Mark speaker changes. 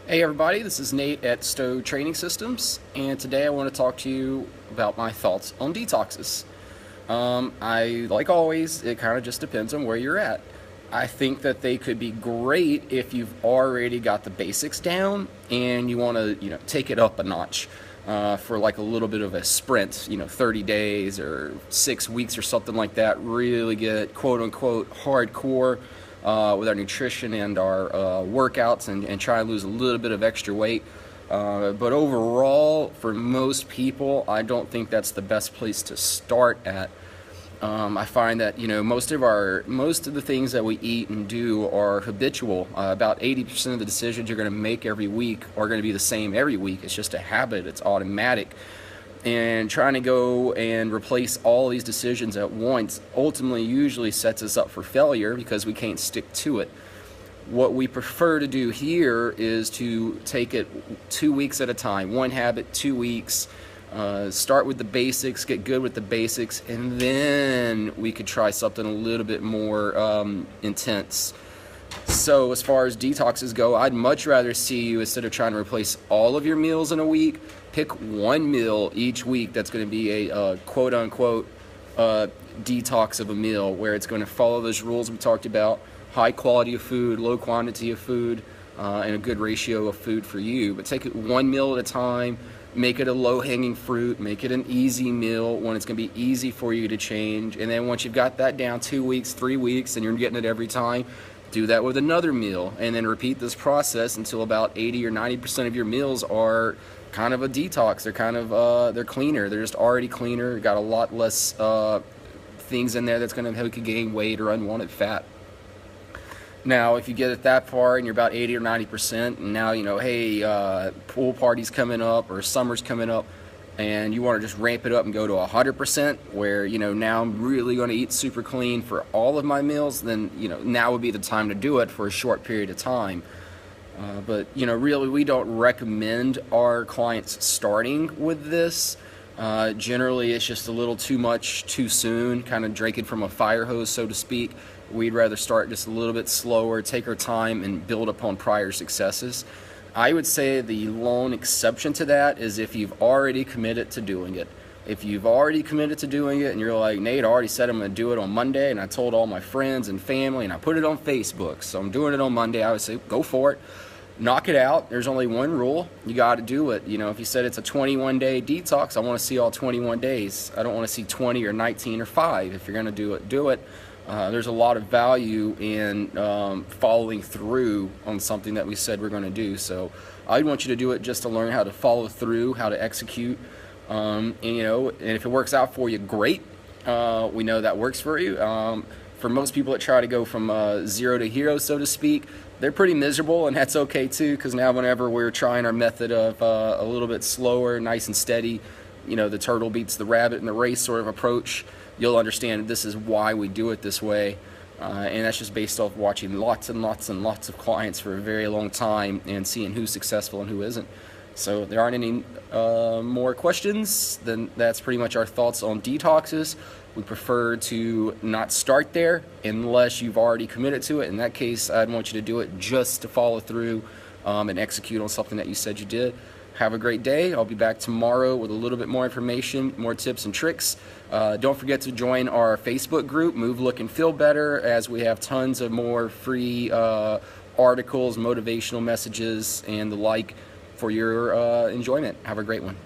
Speaker 1: Hey everybody, this is Nate at Stowe Training Systems, and today I want to talk to you about my thoughts on detoxes. Like always, it kind of just depends on where you're at. I think that they could be great if you've already got the basics down and you want to, take it up a notch for like a little bit of a sprint, 30 days or 6 weeks or something like that. Really get quote unquote hardcore with our nutrition and our workouts and try to lose a little bit of extra weight. But overall, for most people, I don't think that's the best place to start at. I find that most of the things that we eat and do are habitual. About 80% of the decisions you're going to make every week are going to be the same every week. It's just a habit. It's automatic. And trying to go and replace all these decisions at once ultimately usually sets us up for failure because we can't stick to it. What we prefer to do here is to take it 2 weeks at a time, one habit, 2 weeks. Start with the basics, get good with the basics, and then we could try something a little bit more intense. So as far as detoxes go, I'd much rather see you, instead of trying to replace all of your meals in a week, pick one meal each week that's going to be a quote-unquote detox of a meal, where it's going to follow those rules we talked about: high quality of food, low quantity of food, and a good ratio of food for you. But take it one meal at a time. Make it a low-hanging fruit. Make it an easy meal, when it's going to be easy for you to change. And then once you've got that down 2 weeks, 3 weeks, and you're getting it every time, do that with another meal, and then repeat this process until about 80 or 90% of your meals are kind of a detox. They're kind of they're cleaner. They're just already cleaner. Got a lot less things in there that's going to help you gain weight or unwanted fat. Now, if you get it that far and you're about 80 or 90%, and now hey, pool party's coming up or summer's coming up, and you want to just ramp it up and go to 100%, where now I'm really going to eat super clean for all of my meals, then now would be the time to do it for a short period of time. But really, we don't recommend our clients starting with this. Generally, it's just a little too much too soon, kind of drinking from a fire hose, so to speak. We'd rather start just a little bit slower, take our time, and build upon prior successes. I would say the lone exception to that is if you've already committed to doing it. If you've already committed to doing it and you're like, Nate, I already said I'm going to do it on Monday, and I told all my friends and family, and I put it on Facebook, so I'm doing it on Monday, I would say go for it. Knock it out. There's only one rule. You got to do it. If you said it's a 21-day detox, I want to see all 21 days. I don't want to see 20 or 19 or 5. If you're going to do it, do it. There's a lot of value in following through on something that we said we're going to do. So I want you to do it just to learn how to follow through, how to execute. And if it works out for you, great. We know that works for you. For most people that try to go from zero to hero, so to speak, they're pretty miserable, and that's okay too, because now whenever we're trying our method of a little bit slower, nice and steady, the turtle beats the rabbit in the race sort of approach, you'll understand this is why we do it this way. And that's just based off watching lots and lots and lots of clients for a very long time and seeing who's successful and who isn't. So if there aren't any more questions, then that's pretty much our thoughts on detoxes. We prefer to not start there unless you've already committed to it. In that case, I'd want you to do it just to follow through and execute on something that you said you did. Have a great day. I'll be back tomorrow with a little bit more information, more tips and tricks. Don't forget to join our Facebook group, Move, Look, and Feel Better, as we have tons of more free articles, motivational messages, and the like for your enjoyment. Have a great one.